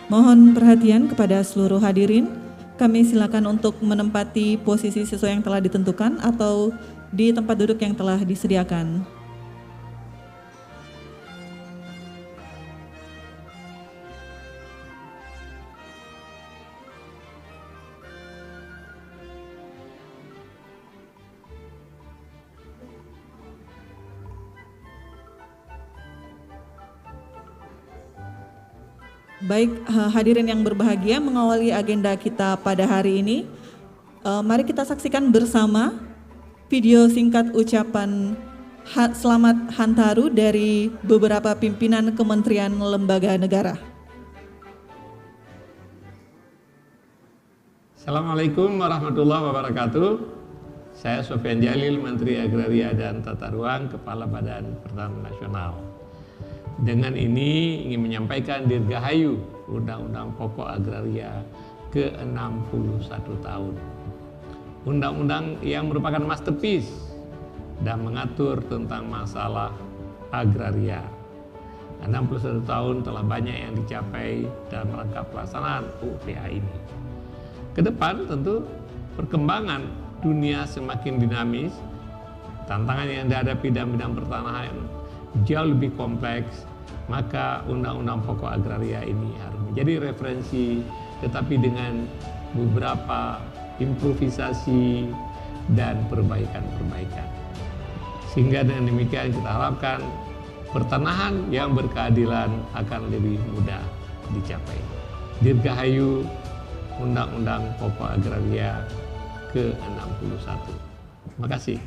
Mohon perhatian kepada seluruh hadirin. Kami silakan untuk menempati posisi sesuai yang telah ditentukan atau di tempat duduk yang telah disediakan. Baik, hadirin yang berbahagia, mengawali agenda kita pada hari ini, mari kita saksikan bersama video singkat ucapan selamat Hantaru dari beberapa pimpinan kementerian lembaga negara. Assalamualaikum warahmatullahi wabarakatuh. Saya Sofyan Jalil, Menteri Agraria dan Tata Ruang, Kepala Badan Pertanahan Nasional. Dengan ini ingin menyampaikan dirgahayu Undang-Undang Pokok Agraria ke-61 tahun. Undang-undang yang merupakan masterpiece dan mengatur tentang masalah agraria. 61 tahun telah banyak yang dicapai dalam rangka pelaksanaan UPA ini. Kedepan tentu perkembangan dunia semakin dinamis, tantangan yang dihadapi dalam bidang pertanahan jauh lebih kompleks, maka Undang-Undang Pokok Agraria ini harus menjadi referensi, tetapi dengan beberapa improvisasi dan perbaikan-perbaikan. Sehingga dengan demikian kita harapkan pertanahan yang berkeadilan akan lebih mudah dicapai. Dirgahayu Undang-Undang Pokok Agraria ke-61. Terima kasih.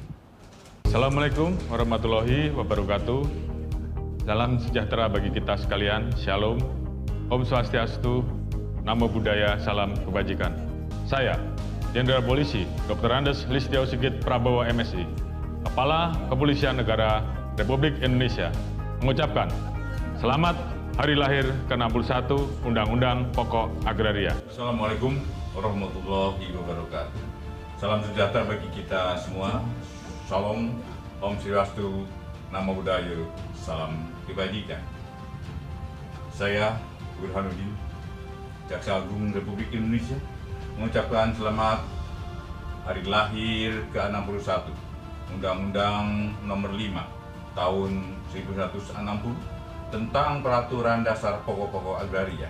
Assalamualaikum warahmatullahi wabarakatuh. Salam sejahtera bagi kita sekalian. Shalom. Om Swastiastu. Namo Buddhaya. Salam kebajikan. Saya, Jenderal Polisi Dr. Andes Listio Sigit Prabowo MSI, Kepala Kepolisian Negara Republik Indonesia, mengucapkan selamat Hari Lahir ke-61 Undang-Undang Pokok Agraria. Assalamualaikum warahmatullahi wabarakatuh. Salam sejahtera bagi kita semua. Salam, Om Swastiastu, Namo Buddhaya, salam kebajikan. Saya Burhanuddin, Jaksa Agung Republik Indonesia, mengucapkan selamat Hari Lahir ke-61 Undang-Undang Nomor 5 Tahun 1960 tentang Peraturan Dasar Pokok-Pokok Agraria.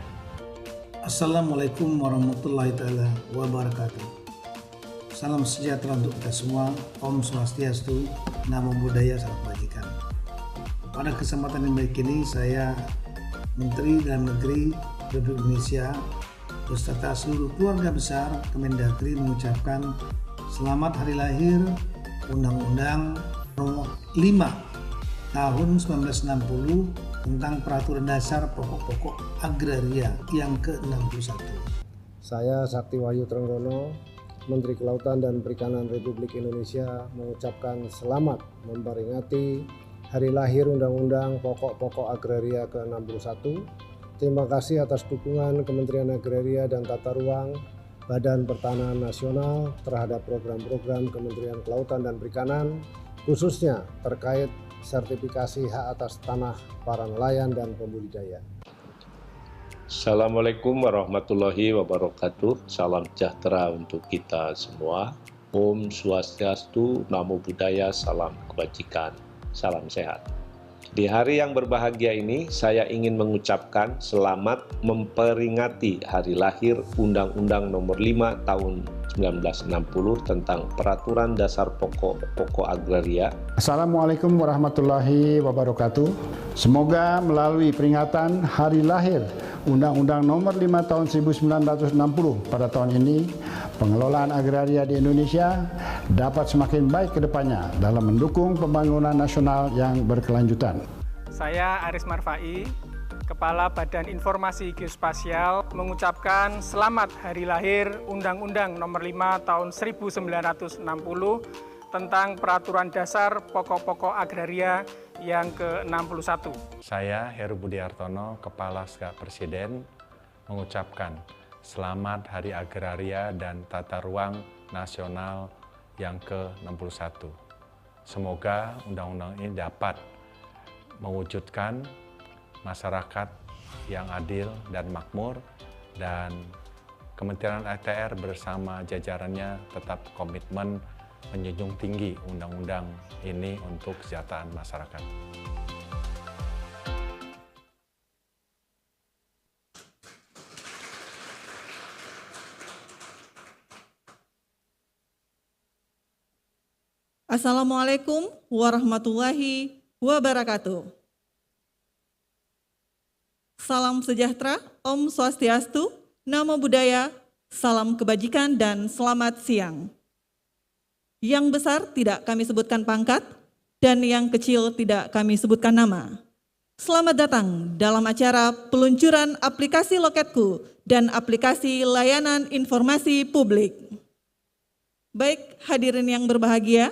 Assalamualaikum warahmatullahi wabarakatuh. Salam sejahtera untuk kita semua. Om Swastiastu, Namo Buddhaya, salam kebajikan. Pada kesempatan yang baik ini, saya Menteri Dalam Negeri Republik Indonesia beserta seluruh keluarga besar Kemendagri mengucapkan selamat Hari Lahir Undang-Undang Nomor 5 Tahun 1960 tentang Peraturan Dasar Pokok-Pokok Agraria yang ke-61. Saya Sakti Wahyu Trenggono, Menteri Kelautan dan Perikanan Republik Indonesia, mengucapkan selamat memperingati Hari Lahir Undang-Undang Pokok-Pokok Agraria ke-61. Terima kasih atas dukungan Kementerian Agraria dan Tata Ruang, Badan Pertanahan Nasional terhadap program-program Kementerian Kelautan dan Perikanan, khususnya terkait sertifikasi hak atas tanah para nelayan dan pembudidaya. Assalamualaikum warahmatullahi wabarakatuh. Salam sejahtera untuk kita semua. Om Swastiastu, Namo Buddhaya, salam kebajikan, salam sehat. Di hari yang berbahagia ini, saya ingin mengucapkan selamat memperingati Hari Lahir Undang-Undang Nomor 5 Tahun 1960 tentang Peraturan Dasar Pokok-Pokok Agraria. Assalamualaikum warahmatullahi wabarakatuh. Semoga melalui peringatan Hari Lahir Undang-Undang Nomor 5 Tahun 1960 pada tahun ini, pengelolaan agraria di Indonesia dapat semakin baik ke depannya dalam mendukung pembangunan nasional yang berkelanjutan. Saya Aris Marfai, Kepala Badan Informasi Geospasial, mengucapkan selamat Hari Lahir Undang-Undang Nomor 5 Tahun 1960 tentang Peraturan Dasar Pokok-Pokok Agraria yang ke-61. Saya Heru Budi Hartono, Kepala Staf Presiden, mengucapkan selamat Hari Agraria dan Tata Ruang Nasional yang ke-61. Semoga undang-undang ini dapat mewujudkan masyarakat yang adil dan makmur, dan Kementerian ATR bersama jajarannya tetap komitmen menjunjung tinggi undang-undang ini untuk kesejahteraan masyarakat. Assalamualaikum warahmatullahi wabarakatuh. Salam sejahtera, Om Swastiastu, Namo Buddhaya, salam kebajikan dan selamat siang. Yang besar tidak kami sebutkan pangkat, dan yang kecil tidak kami sebutkan nama. Selamat datang dalam acara peluncuran aplikasi Loketku dan aplikasi layanan informasi publik. Baik, hadirin yang berbahagia,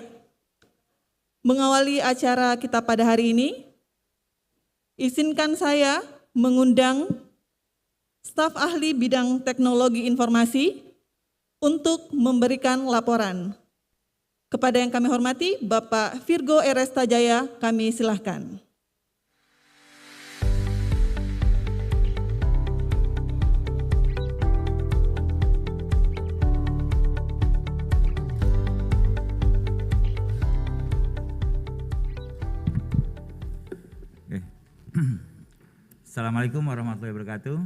mengawali acara kita pada hari ini, izinkan saya mengundang staf ahli bidang teknologi informasi untuk memberikan laporan. Kepada yang kami hormati, Bapak Virgo Erestajaya, kami silahkan. Assalamualaikum warahmatullahi wabarakatuh.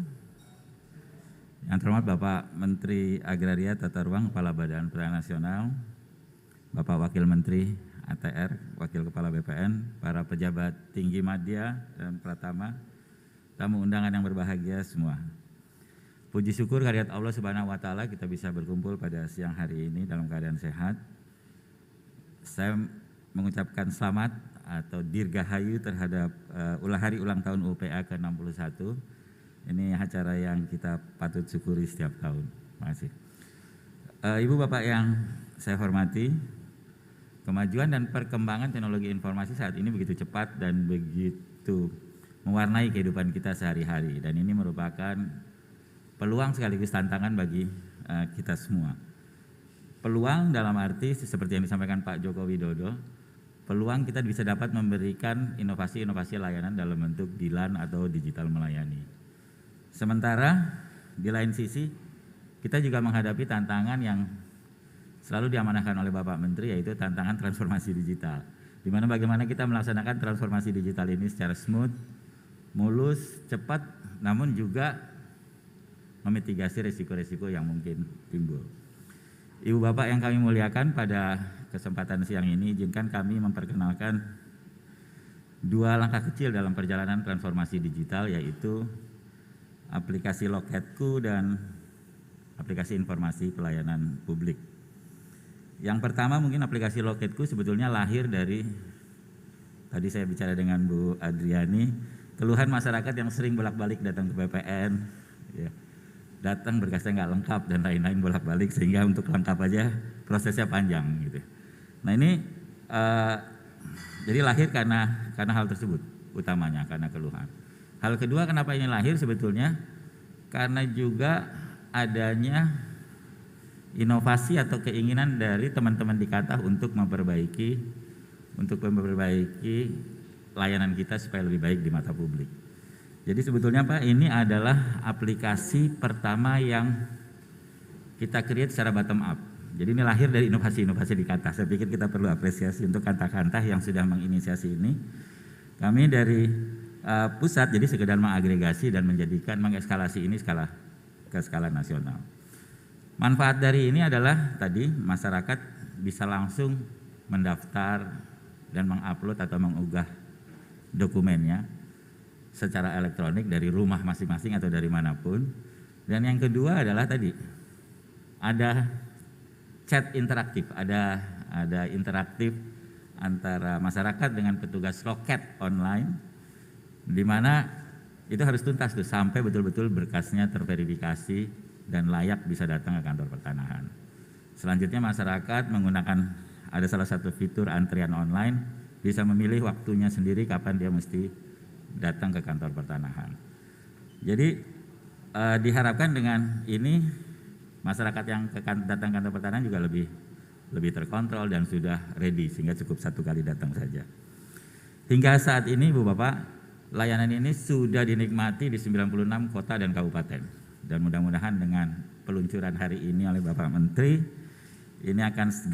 Yang terhormat Bapak Menteri Agraria Tata Ruang, Kepala Badan Pertanahan Nasional, Bapak Wakil Menteri ATR, Wakil Kepala BPN, para pejabat tinggi madya dan pratama, tamu undangan yang berbahagia semua. Puji syukur kehadirat Allah Subhanahu wa taala kita bisa berkumpul pada siang hari ini dalam keadaan sehat. Saya mengucapkan selamat atau dirgahayu terhadap hari ulang tahun UPA ke-61. Ini acara yang kita patut syukuri setiap tahun. Terima kasih. Ibu Bapak yang saya hormati, kemajuan dan perkembangan teknologi informasi saat ini begitu cepat dan begitu mewarnai kehidupan kita sehari-hari, dan ini merupakan peluang sekaligus tantangan bagi kita semua. Peluang dalam arti seperti yang disampaikan Pak Joko Widodo, peluang kita bisa dapat memberikan inovasi-inovasi layanan dalam bentuk DILAN atau digital melayani. Sementara di lain sisi kita juga menghadapi tantangan yang selalu diamanahkan oleh Bapak Menteri, yaitu tantangan transformasi digital. Di mana bagaimana kita melaksanakan transformasi digital ini secara smooth, mulus, cepat, namun juga memitigasi risiko-risiko yang mungkin timbul. Ibu Bapak yang kami muliakan, pada kesempatan siang ini izinkan kami memperkenalkan dua langkah kecil dalam perjalanan transformasi digital, yaitu aplikasi Loketku dan aplikasi informasi pelayanan publik. Yang pertama mungkin aplikasi Loketku sebetulnya lahir dari, tadi saya bicara dengan Bu Adriani, keluhan masyarakat yang sering bolak-balik datang ke BPN, ya, datang berkasnya nggak lengkap dan lain-lain bolak-balik, sehingga untuk lengkap aja prosesnya panjang gitu. Nah ini jadi lahir karena hal tersebut utamanya, karena keluhan. Hal kedua kenapa ini lahir sebetulnya karena juga adanya inovasi atau keinginan dari teman-teman di Katah untuk memperbaiki layanan kita supaya lebih baik di mata publik. Jadi sebetulnya Pak, ini adalah aplikasi pertama yang kita create secara bottom up. Jadi ini lahir dari inovasi-inovasi di Katah. Saya pikir kita perlu apresiasi untuk Katah-Katah yang sudah menginisiasi ini. Kami dari pusat jadi sekedar mengagregasi dan mengekskalasi ini ke skala nasional. Manfaat dari ini adalah tadi masyarakat bisa langsung mendaftar dan mengupload atau mengunggah dokumennya secara elektronik dari rumah masing-masing atau dari manapun. Dan yang kedua adalah tadi ada chat interaktif, ada interaktif antara masyarakat dengan petugas loket online, di mana itu harus tuntas tuh sampai betul-betul berkasnya terverifikasi dan layak bisa datang ke kantor pertanahan. Selanjutnya masyarakat menggunakan, ada salah satu fitur antrian online, bisa memilih waktunya sendiri kapan dia mesti datang ke kantor pertanahan. Jadi diharapkan dengan ini masyarakat yang datang kantor pertanahan juga lebih terkontrol dan sudah ready, sehingga cukup satu kali datang saja. Hingga saat ini Ibu Bapak, layanan ini sudah dinikmati di 96 kota dan kabupaten. Dan mudah-mudahan dengan peluncuran hari ini oleh Bapak Menteri, ini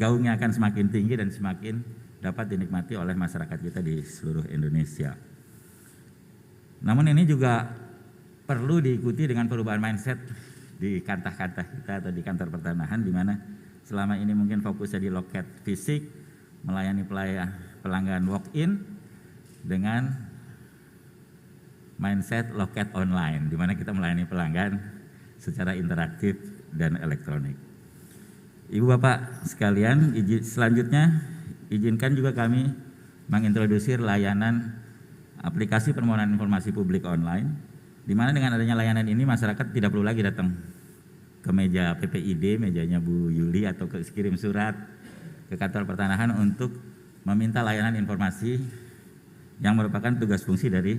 gaungnya akan semakin tinggi dan semakin dapat dinikmati oleh masyarakat kita di seluruh Indonesia. Namun ini juga perlu diikuti dengan perubahan mindset di kantah-kantah kita atau di kantor pertanahan, di mana selama ini mungkin fokusnya di loket fisik, melayani pelanggan walk-in, dengan mindset loket online, di mana kita melayani pelanggan secara interaktif dan elektronik. Ibu Bapak sekalian, selanjutnya izinkan juga kami mengintrodusir layanan aplikasi permohonan informasi publik online, di mana dengan adanya layanan ini masyarakat tidak perlu lagi datang ke meja PPID, mejanya Bu Yuli, atau kirim surat ke kantor pertanahan untuk meminta layanan informasi yang merupakan tugas fungsi dari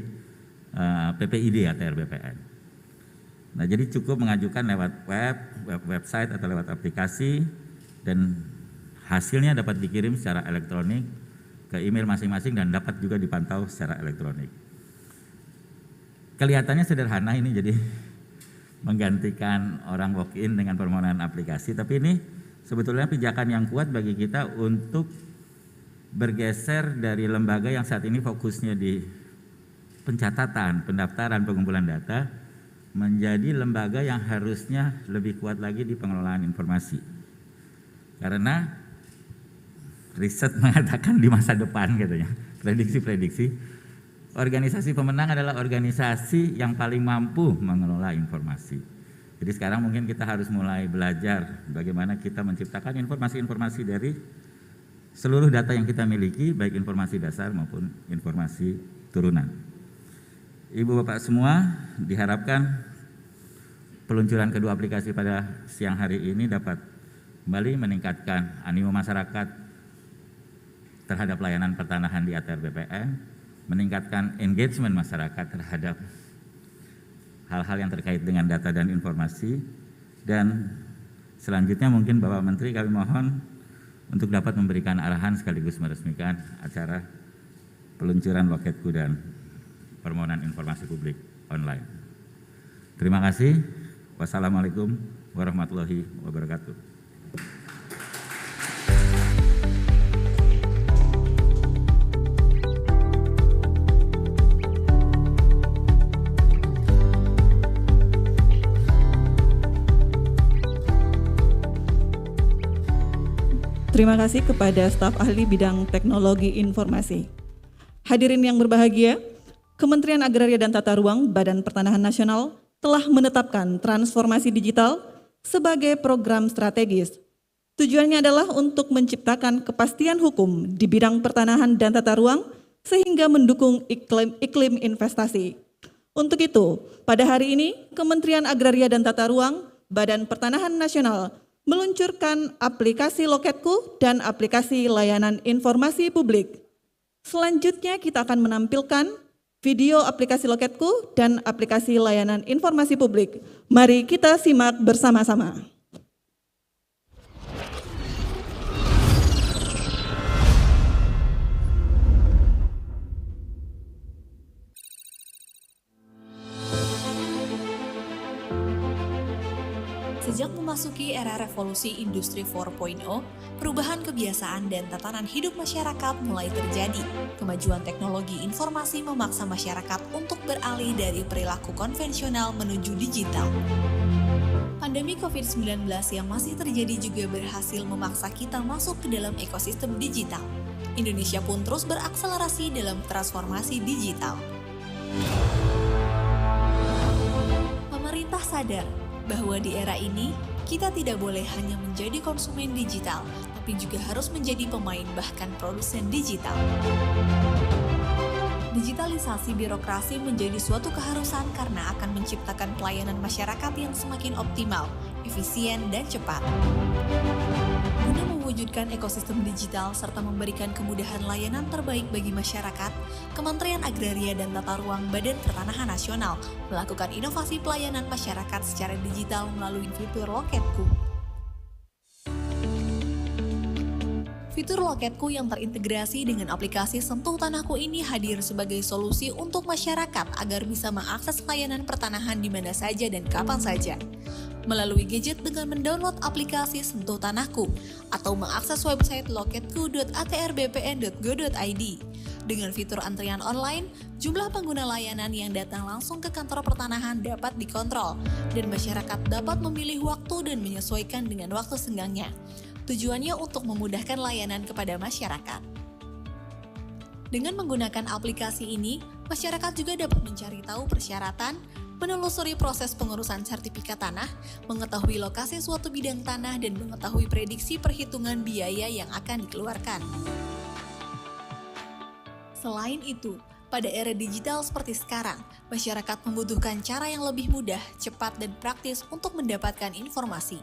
PPID atau RBPN. Nah, jadi cukup mengajukan lewat website atau lewat aplikasi, dan hasilnya dapat dikirim secara elektronik ke email masing-masing dan dapat juga dipantau secara elektronik. Kelihatannya sederhana ini, jadi menggantikan orang walk-in dengan permohonan aplikasi, tapi ini sebetulnya pijakan yang kuat bagi kita untuk bergeser dari lembaga yang saat ini fokusnya di pencatatan, pendaftaran, pengumpulan data, menjadi lembaga yang harusnya lebih kuat lagi di pengelolaan informasi. Karena riset mengatakan di masa depan katanya, prediksi-prediksi, organisasi pemenang adalah organisasi yang paling mampu mengelola informasi. Jadi sekarang mungkin kita harus mulai belajar bagaimana kita menciptakan informasi-informasi dari seluruh data yang kita miliki, baik informasi dasar maupun informasi turunan. Ibu Bapak semua, diharapkan peluncuran kedua aplikasi pada siang hari ini dapat kembali meningkatkan animo masyarakat terhadap layanan pertanahan di ATR BPN, meningkatkan engagement masyarakat terhadap hal-hal yang terkait dengan data dan informasi, dan selanjutnya mungkin Bapak Menteri kami mohon untuk dapat memberikan arahan sekaligus meresmikan acara peluncuran loketku dan permohonan informasi publik online. Terima kasih. Wassalamualaikum warahmatullahi wabarakatuh. Terima kasih kepada staf ahli bidang teknologi informasi. Hadirin yang berbahagia, Kementerian Agraria dan Tata Ruang Badan Pertanahan Nasional telah menetapkan transformasi digital sebagai program strategis. Tujuannya adalah untuk menciptakan kepastian hukum di bidang pertanahan dan tata ruang sehingga mendukung iklim investasi. Untuk itu, pada hari ini Kementerian Agraria dan Tata Ruang Badan Pertanahan Nasional meluncurkan aplikasi Loketku dan aplikasi layanan informasi publik. Selanjutnya kita akan menampilkan video aplikasi Loketku dan aplikasi layanan informasi publik. Mari kita simak bersama-sama. Sejak memasuki era revolusi industri 4.0, perubahan kebiasaan dan tatanan hidup masyarakat mulai terjadi. Kemajuan teknologi informasi memaksa masyarakat untuk beralih dari perilaku konvensional menuju digital. Pandemi COVID-19 yang masih terjadi juga berhasil memaksa kita masuk ke dalam ekosistem digital. Indonesia pun terus berakselerasi dalam transformasi digital. Pemerintah sadar bahwa di era ini, kita tidak boleh hanya menjadi konsumen digital, tapi juga harus menjadi pemain bahkan produsen digital. Digitalisasi birokrasi menjadi suatu keharusan karena akan menciptakan pelayanan masyarakat yang semakin optimal, efisien, dan cepat. Guna mewujudkan ekosistem digital serta memberikan kemudahan layanan terbaik bagi masyarakat, Kementerian Agraria dan Tata Ruang Badan Pertanahan Nasional melakukan inovasi pelayanan masyarakat secara digital melalui fitur Loketku. Fitur Loketku yang terintegrasi dengan aplikasi Sentuh Tanahku ini hadir sebagai solusi untuk masyarakat agar bisa mengakses layanan pertanahan di mana saja dan kapan saja. Melalui gadget dengan mendownload aplikasi Sentuh Tanahku atau mengakses website loketku.atrbpn.go.id. Dengan fitur antrian online, jumlah pengguna layanan yang datang langsung ke kantor pertanahan dapat dikontrol dan masyarakat dapat memilih waktu dan menyesuaikan dengan waktu senggangnya. Tujuannya untuk memudahkan layanan kepada masyarakat. Dengan menggunakan aplikasi ini, masyarakat juga dapat mencari tahu persyaratan, menelusuri proses pengurusan sertifikat tanah, mengetahui lokasi suatu bidang tanah, dan mengetahui prediksi perhitungan biaya yang akan dikeluarkan. Selain itu, pada era digital seperti sekarang, masyarakat membutuhkan cara yang lebih mudah, cepat, dan praktis untuk mendapatkan informasi.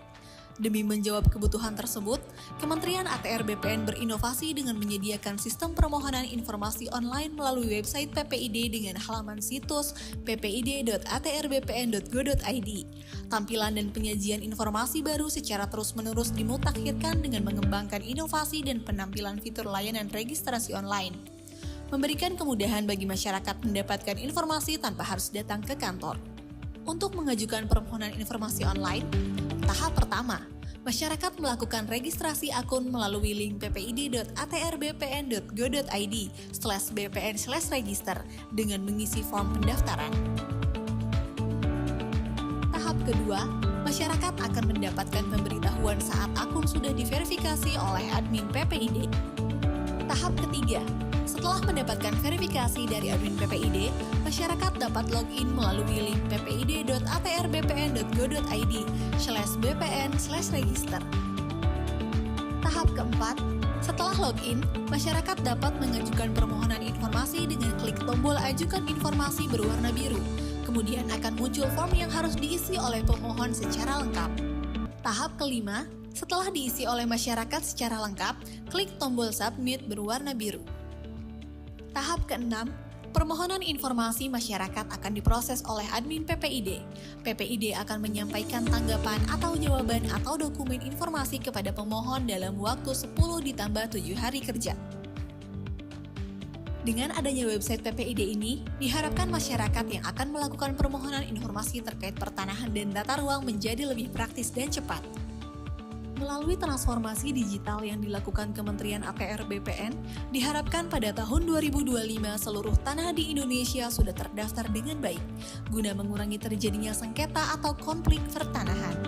Demi menjawab kebutuhan tersebut, Kementerian ATR BPN berinovasi dengan menyediakan sistem permohonan informasi online melalui website PPID dengan halaman situs ppid.atrbpn.go.id. Tampilan dan penyajian informasi baru secara terus-menerus dimutakhirkan dengan mengembangkan inovasi dan penampilan fitur layanan registrasi online. Memberikan kemudahan bagi masyarakat mendapatkan informasi tanpa harus datang ke kantor. Untuk mengajukan permohonan informasi online, tahap pertama, masyarakat melakukan registrasi akun melalui link ppid.atrbpn.go.id/bpn/register dengan mengisi form pendaftaran. Tahap kedua, masyarakat akan mendapatkan pemberitahuan saat akun sudah diverifikasi oleh admin PPID. Tahap ketiga, setelah mendapatkan verifikasi dari admin PPID, masyarakat dapat login melalui link ppid.atrbpn.go.id/bpn/register. Tahap keempat, setelah login, masyarakat dapat mengajukan permohonan informasi dengan klik tombol ajukan informasi berwarna biru. Kemudian akan muncul form yang harus diisi oleh pemohon secara lengkap. Tahap kelima, setelah diisi oleh masyarakat secara lengkap, klik tombol submit berwarna biru. Tahap keenam, permohonan informasi masyarakat akan diproses oleh admin PPID. PPID akan menyampaikan tanggapan atau jawaban atau dokumen informasi kepada pemohon dalam waktu 10+7 hari kerja. Dengan adanya website PPID ini, diharapkan masyarakat yang akan melakukan permohonan informasi terkait pertanahan dan tata ruang menjadi lebih praktis dan cepat. Melalui transformasi digital yang dilakukan Kementerian ATR BPN, diharapkan pada tahun 2025 seluruh tanah di Indonesia sudah terdaftar dengan baik, guna mengurangi terjadinya sengketa atau konflik pertanahan.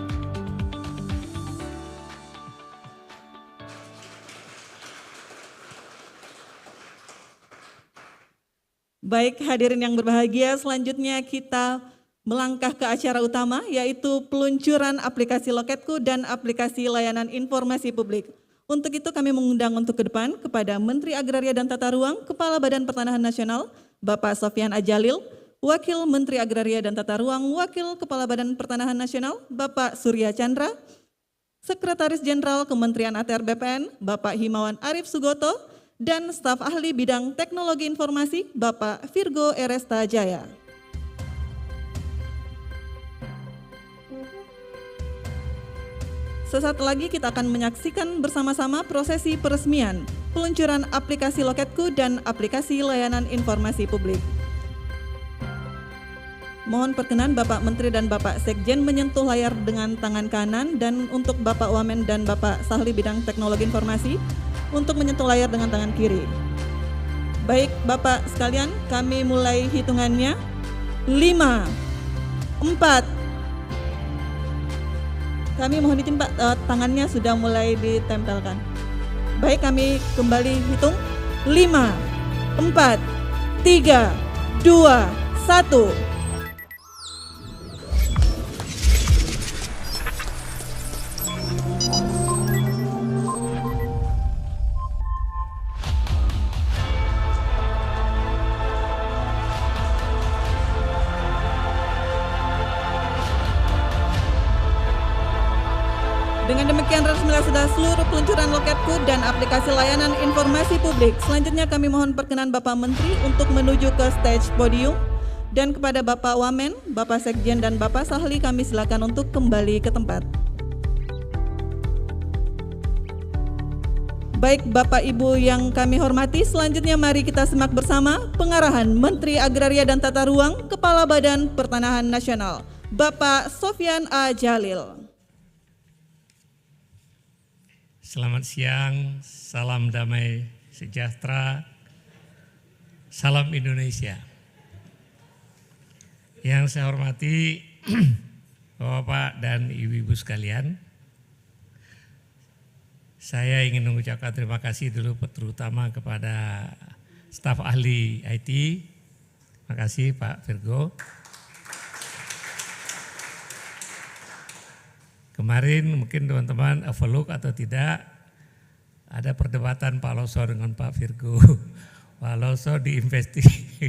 Baik, hadirin yang berbahagia, selanjutnya kita melangkah ke acara utama, yaitu peluncuran aplikasi Loketku dan aplikasi layanan informasi publik. Untuk itu kami mengundang untuk ke depan kepada Menteri Agraria dan Tata Ruang, Kepala Badan Pertanahan Nasional, Bapak Sofyan Adjalil, Wakil Menteri Agraria dan Tata Ruang, Wakil Kepala Badan Pertanahan Nasional, Bapak Surya Chandra, Sekretaris Jenderal Kementerian ATR BPN, Bapak Himawan Arif Sugoto, dan staf ahli bidang teknologi informasi, Bapak Virgo Eresta Jaya. Sesaat lagi kita akan menyaksikan bersama-sama prosesi peresmian peluncuran aplikasi Loketku dan aplikasi layanan informasi publik. Mohon perkenan Bapak Menteri dan Bapak Sekjen menyentuh layar dengan tangan kanan, dan untuk Bapak Wamen dan Bapak Sahli bidang teknologi informasi untuk menyentuh layar dengan tangan kiri. Baik Bapak sekalian, kami mulai hitungannya. 5, 4, kami mohon izin Pak, tangannya sudah mulai ditempelkan. Baik, kami kembali hitung. 5, 4, 3, 2, 1. Dengan demikian resmilah sudah seluruh peluncuran Loketku dan aplikasi layanan informasi publik. Selanjutnya kami mohon perkenan Bapak Menteri untuk menuju ke stage podium, dan kepada Bapak Wamen, Bapak Sekjen dan Bapak Sahli kami silakan untuk kembali ke tempat. Baik Bapak Ibu yang kami hormati, selanjutnya mari kita simak bersama pengarahan Menteri Agraria dan Tata Ruang Kepala Badan Pertanahan Nasional, Bapak Sofyan A. Djalil. Selamat siang, salam damai sejahtera, salam Indonesia. Yang saya hormati Bapak dan Ibu-Ibu sekalian, saya ingin mengucapkan terima kasih dulu terutama kepada staf ahli IT. Terima kasih Pak Virgo. Kemarin mungkin teman-teman overlook atau tidak, ada perdebatan Pak Loso dengan Pak Virgo. Pak Loso diinvestigasi.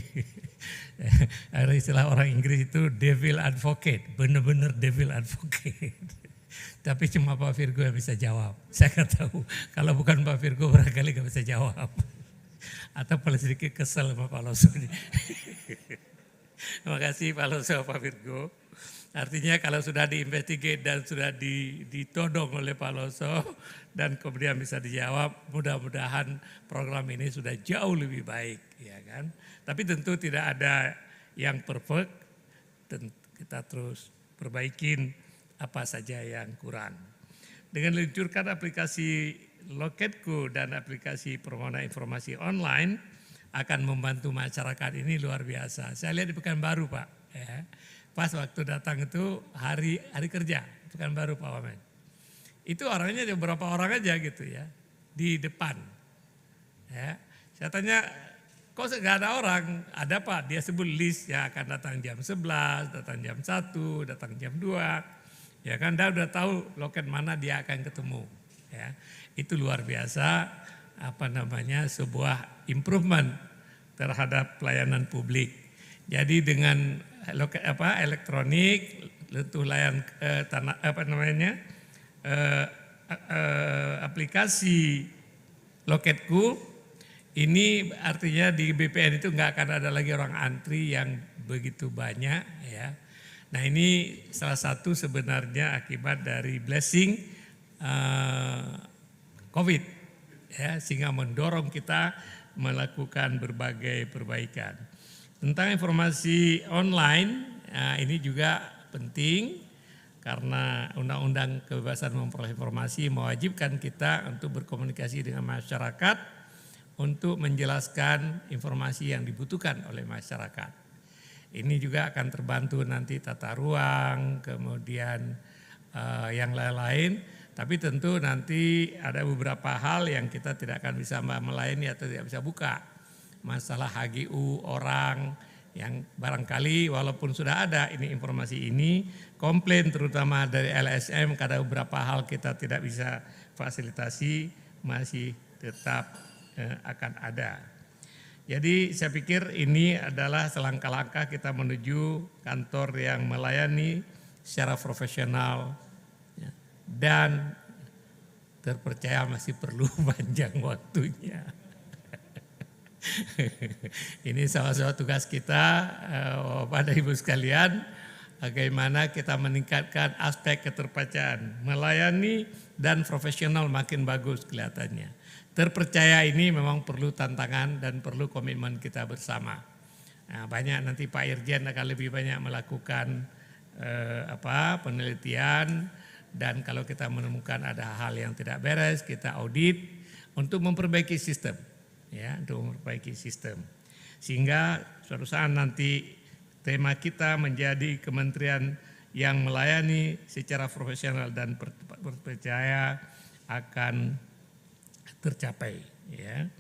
Ada istilah orang Inggris itu devil advocate, benar-benar devil advocate. Tapi cuma Pak Virgo yang bisa jawab. Saya nggak tahu, kalau bukan Pak Virgo barangkali nggak bisa jawab. Atau paling sedikit kesel sama Pak Loso. Terima kasih Pak Loso, Pak Virgo. Artinya kalau sudah diinvestigate dan sudah ditodong oleh Pak Loso dan kemudian bisa dijawab, mudah-mudahan program ini sudah jauh lebih baik, ya kan. Tapi tentu tidak ada yang perfect, kita terus perbaikin apa saja yang kurang. Dengan meluncurkan aplikasi Loketku dan aplikasi permohonan informasi online akan membantu masyarakat ini luar biasa. Saya lihat di Pekanbaru Pak, ya. Pas waktu datang itu hari kerja, Pekanbaru Pak Wamen. Itu orangnya beberapa orang aja gitu ya, di depan. Ya, saya tanya, kok nggak ada orang? Ada Pak, dia sebut list ya akan datang jam 11, datang jam 1, datang jam 2. Ya kan, dia udah tahu loket mana dia akan ketemu. Ya, itu luar biasa, sebuah improvement terhadap pelayanan publik. Jadi dengan elektronik, tentu aplikasi Loketku, ini artinya di BPN itu nggak akan ada lagi orang antri yang begitu banyak, ya. Nah ini salah satu sebenarnya akibat dari blessing COVID, ya, sehingga mendorong kita melakukan berbagai perbaikan. Tentang informasi online, ini juga penting karena Undang-Undang Kebebasan Memperoleh Informasi mewajibkan kita untuk berkomunikasi dengan masyarakat untuk menjelaskan informasi yang dibutuhkan oleh masyarakat. Ini juga akan terbantu nanti tata ruang, kemudian yang lain-lain, tapi tentu nanti ada beberapa hal yang kita tidak akan bisa melayani atau tidak bisa buka. Masalah HGU orang yang barangkali walaupun sudah ada ini informasi ini, komplain terutama dari LSM karena beberapa hal kita tidak bisa fasilitasi masih tetap akan ada. Jadi saya pikir ini adalah selangkah-langkah kita menuju kantor yang melayani secara profesional dan terpercaya, masih perlu panjang waktunya. Ini salah satu tugas kita, Bapak Ibu sekalian, bagaimana kita meningkatkan aspek keterpercayaan, melayani dan profesional makin bagus kelihatannya. Terpercaya ini memang perlu tantangan dan perlu komitmen kita bersama. Nah, banyak nanti Pak Irjen akan lebih banyak melakukan penelitian, dan kalau kita menemukan ada hal yang tidak beres, kita audit untuk memperbaiki sistem. Ya, untuk memperbaiki sistem. Sehingga suatu saat nanti tema kita menjadi kementerian yang melayani secara profesional dan percaya akan tercapai. Ya.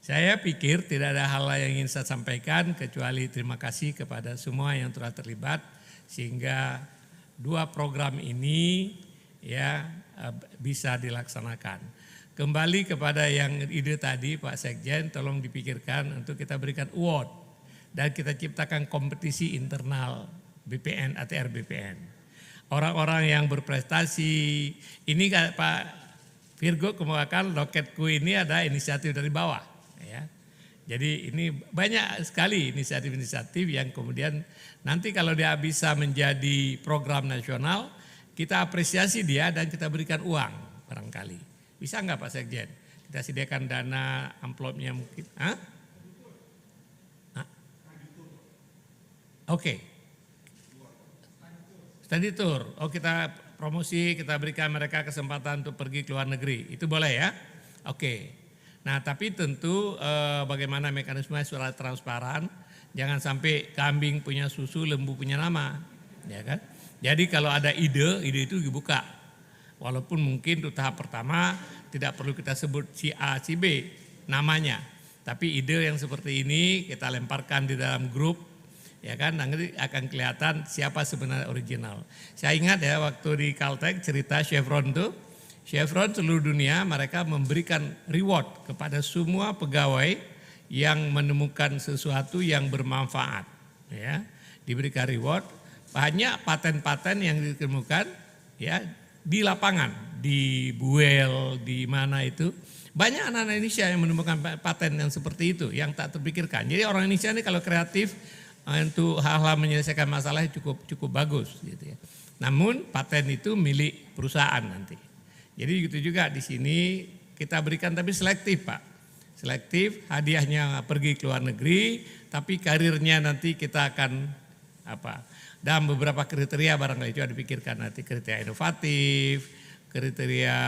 Saya pikir tidak ada hal lain yang ingin saya sampaikan kecuali terima kasih kepada semua yang telah terlibat sehingga dua program ini ya bisa dilaksanakan. Kembali kepada yang ide tadi Pak Sekjen, tolong dipikirkan untuk kita berikan award dan kita ciptakan kompetisi internal BPN, ATR BPN. Orang-orang yang berprestasi, ini Pak Virgo kemukakan Loketku ini ada inisiatif dari bawah. Ya. Jadi ini banyak sekali inisiatif-inisiatif yang kemudian nanti kalau dia bisa menjadi program nasional, kita apresiasi dia dan kita berikan uang barangkali. Bisa enggak Pak Sekjen? Kita sediakan dana amplopnya mungkin. Hah? Oke. Study tour. Oh, kita promosi, kita berikan mereka kesempatan untuk pergi ke luar negeri. Itu boleh ya? Oke. Nah, tapi tentu bagaimana mekanisme secara transparan. Jangan sampai kambing punya susu, lembu punya nama. Ya kan? Jadi kalau ada ide itu dibuka. Walaupun mungkin untuk tahap pertama tidak perlu kita sebut si A, si B namanya. Tapi ide yang seperti ini kita lemparkan di dalam grup, ya kan, nanti akan kelihatan siapa sebenarnya original. Saya ingat ya waktu di Caltech cerita Chevron tuh, Chevron seluruh dunia mereka memberikan reward kepada semua pegawai yang menemukan sesuatu yang bermanfaat. Ya, diberikan reward, banyak paten-paten yang ditemukan ya di lapangan, di Buel, di mana itu. Banyak anak-anak Indonesia yang menemukan paten yang seperti itu, yang tak terpikirkan. Jadi orang Indonesia ini kalau kreatif untuk hal-hal menyelesaikan masalah cukup bagus gitu ya. Namun paten itu milik perusahaan nanti. Jadi gitu juga di sini kita berikan tapi selektif Pak. Selektif, hadiahnya pergi ke luar negeri, tapi karirnya nanti kita akan dan beberapa kriteria barangkali juga dipikirkan nanti, kriteria inovatif, kriteria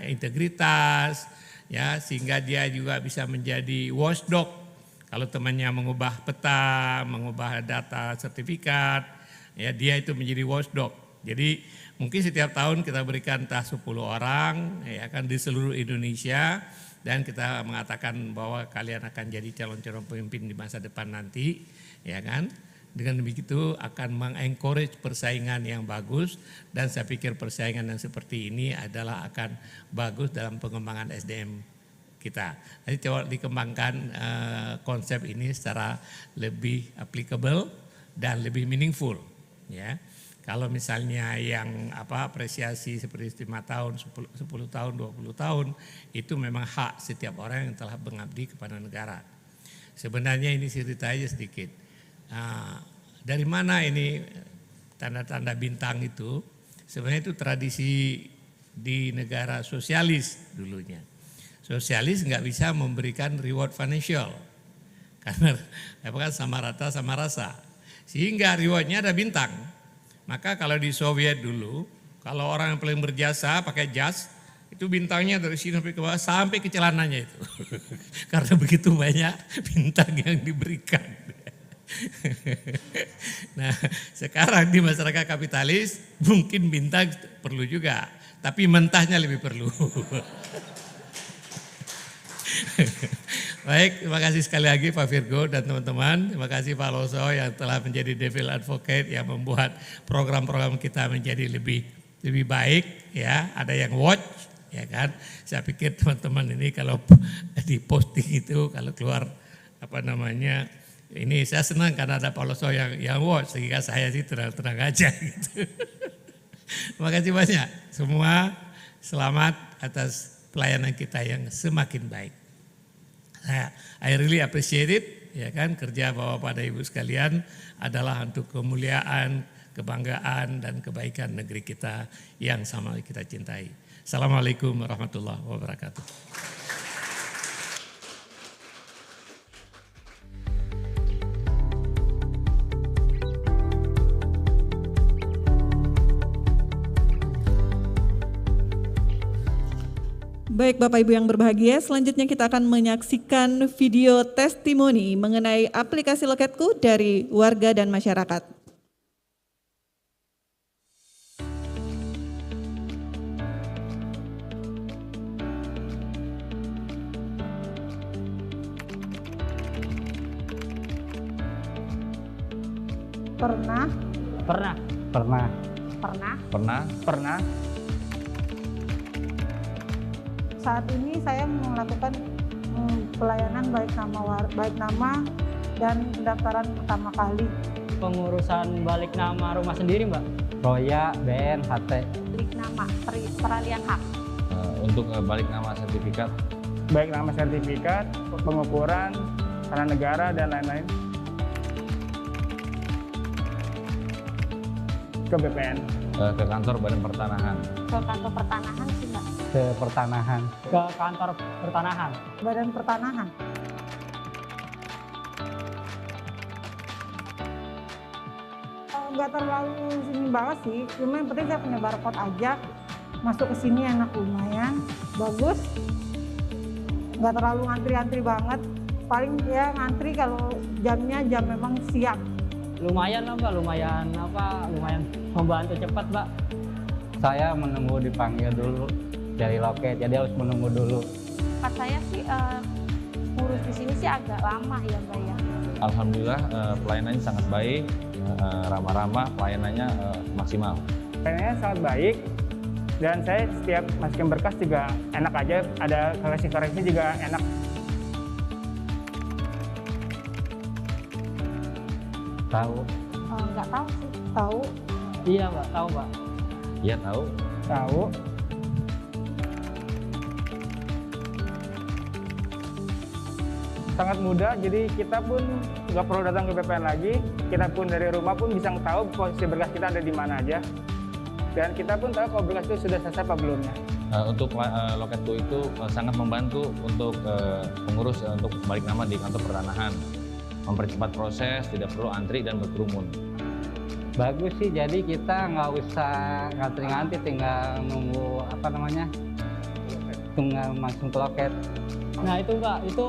integritas, ya sehingga dia juga bisa menjadi watchdog. Kalau temannya mengubah peta, mengubah data sertifikat, ya dia itu menjadi watchdog. Jadi mungkin setiap tahun kita berikan entah 10 orang, ya kan di seluruh Indonesia, dan kita mengatakan bahwa kalian akan jadi calon-calon pemimpin di masa depan nanti, ya kan. Dengan begitu akan mengencourage persaingan yang bagus, dan saya pikir persaingan yang seperti ini adalah akan bagus dalam pengembangan SDM kita. Jadi coba dikembangkan konsep ini secara lebih applicable dan lebih meaningful. Ya, kalau misalnya yang apresiasi seperti 5 tahun, 10 tahun, 20 tahun itu memang hak setiap orang yang telah mengabdi kepada negara. Sebenarnya ini cerita aja sedikit. Dari mana ini tanda-tanda bintang itu? Sebenarnya itu tradisi di negara sosialis dulunya. Sosialis nggak bisa memberikan reward financial karena sama rata sama rasa, sehingga rewardnya ada bintang. Maka kalau di Soviet dulu, kalau orang yang paling berjasa pakai jas, itu bintangnya dari sini sampai ke bawah sampai ke celananya itu, karena begitu banyak bintang yang diberikan. Nah, sekarang di masyarakat kapitalis mungkin bintang perlu juga, tapi mentahnya lebih perlu. Baik, terima kasih sekali lagi Pak Virgo dan teman-teman. Terima kasih Pak Loso yang telah menjadi devil advocate yang membuat program-program kita menjadi lebih baik ya. Ada yang watch ya kan. Saya pikir teman-teman ini kalau di posting itu kalau keluar ini saya senang karena ada Pak Loso yang watch, sehingga saya sih tenang-tenang aja gitu. Terima kasih banyak. Semua selamat atas pelayanan kita yang semakin baik. I really appreciate it, ya kan, kerja Bapak dan Ibu sekalian adalah untuk kemuliaan, kebanggaan dan kebaikan negeri kita yang sama kita cintai. Assalamualaikum warahmatullahi wabarakatuh. Baik Bapak Ibu yang berbahagia, selanjutnya kita akan menyaksikan video testimoni mengenai aplikasi Loketku dari warga dan masyarakat. Pernah. Saat ini saya melakukan pelayanan baik nama dan pendaftaran pertama kali. Pengurusan balik nama rumah sendiri, Mbak. Roya, BN, HT. Balik nama, peralihan hak. Untuk balik nama sertifikat. Baik nama sertifikat, pengukuran, tanah negara dan lain-lain. Ke BPN. Ke kantor Badan Pertanahan. Ke kantor pertanahan sih, Mbak. Ke pertanahan. Ke kantor pertanahan. Badan Pertanahan. Nggak terlalu sini banget sih, cuma yang penting saya punya barcode aja. Masuk ke sini enak, lumayan, bagus. Nggak terlalu ngantri-ngantri banget. Paling ya ngantri kalau jamnya jam memang siang. Lumayan lah Mbak, lumayan membantu cepat Mbak. Saya menunggu dipanggil dulu dari loket, jadi harus menunggu dulu. Tempat saya sih ngurus di sini sih agak lama ya Mbak ya. Alhamdulillah pelayanannya sangat baik, ramah-ramah, pelayanannya maksimal. Pelayanannya sangat baik dan saya setiap masukin berkas juga enak aja, ada koreksi-koreksi juga enak. Tahu? Nggak tahu sih. Tahu? Iya Mbak, tahu Mbak. Iya tahu. Tahu. Sangat mudah, jadi kita pun nggak perlu datang ke BPN lagi. Kita pun dari rumah pun bisa tahu posisi berkas kita ada di mana aja. Dan kita pun tahu kalau berkas itu sudah selesai apa belumnya. Untuk Loketku itu sangat membantu untuk pengurus untuk balik nama di kantor pertanahan. Mempercepat proses, tidak perlu antri dan berkerumun. Bagus sih, jadi kita nggak usah ngantri-ngantri, tinggal nunggu tinggal langsung ke loket. Nah itu Mbak, itu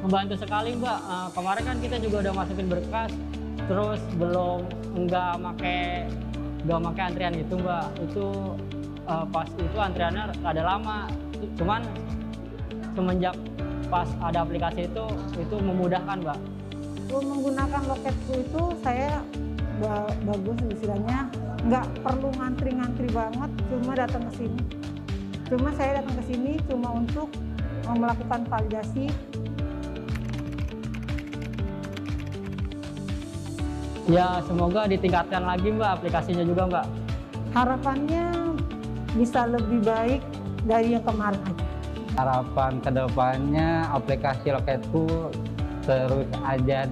membantu sekali Mbak. Kemarin kan kita juga udah masukin berkas, terus nggak make antrian gitu Mbak. Itu pas itu antriannya ada lama, cuman semenjak pas ada aplikasi itu memudahkan Mbak. Menggunakan Loketku itu saya bagus istilahnya, nggak perlu ngantri-ngantri banget, cuma datang ke sini. Saya datang ke sini cuma untuk melakukan validasi. Ya semoga ditingkatkan lagi Mbak aplikasinya juga Mbak. Harapannya bisa lebih baik dari yang kemarin aja. Harapan kedepannya aplikasi Loketku terus aja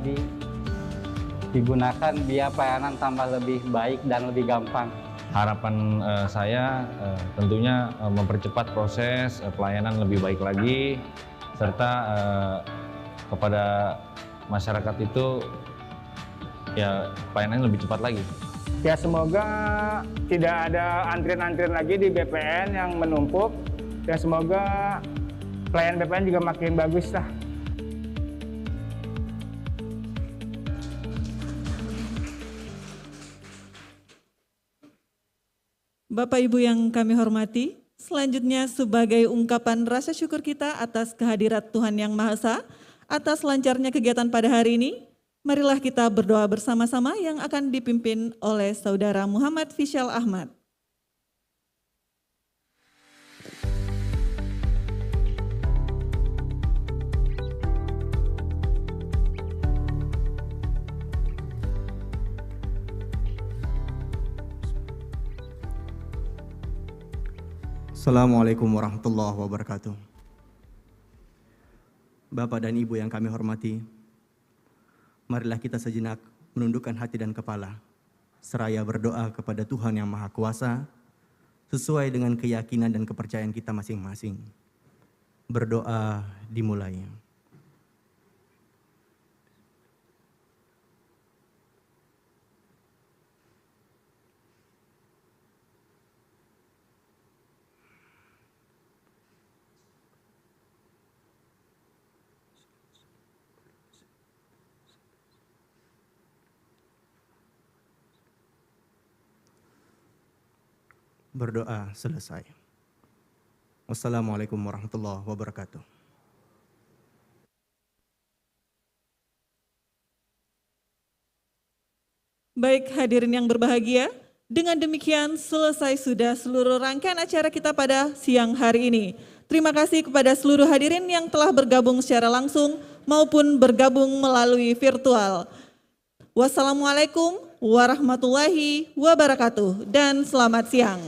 digunakan biar pelayanan tambah lebih baik dan lebih gampang. Harapan saya tentunya mempercepat proses pelayanan lebih baik lagi, serta kepada masyarakat itu ya pelayanannya lebih cepat lagi. Ya semoga tidak ada antrian-antrian lagi di BPN yang menumpuk, dan semoga pelayanan BPN juga makin bagus lah. Bapak Ibu yang kami hormati, selanjutnya sebagai ungkapan rasa syukur kita atas kehadirat Tuhan Yang Maha Esa, atas lancarnya kegiatan pada hari ini, marilah kita berdoa bersama-sama yang akan dipimpin oleh Saudara Muhammad Fishal Ahmad. Assalamualaikum warahmatullahi wabarakatuh. Bapak dan Ibu yang kami hormati, marilah kita sejenak menundukkan hati dan kepala, seraya berdoa kepada Tuhan Yang Maha Kuasa, sesuai dengan keyakinan dan kepercayaan kita masing-masing. Berdoa dimulai. Berdoa selesai. Wassalamualaikum warahmatullahi wabarakatuh. Baik hadirin yang berbahagia, dengan demikian selesai sudah seluruh rangkaian acara kita pada siang hari ini. Terima kasih kepada seluruh hadirin yang telah bergabung secara langsung maupun bergabung melalui virtual. Wassalamualaikum warahmatullahi wabarakatuh dan selamat siang.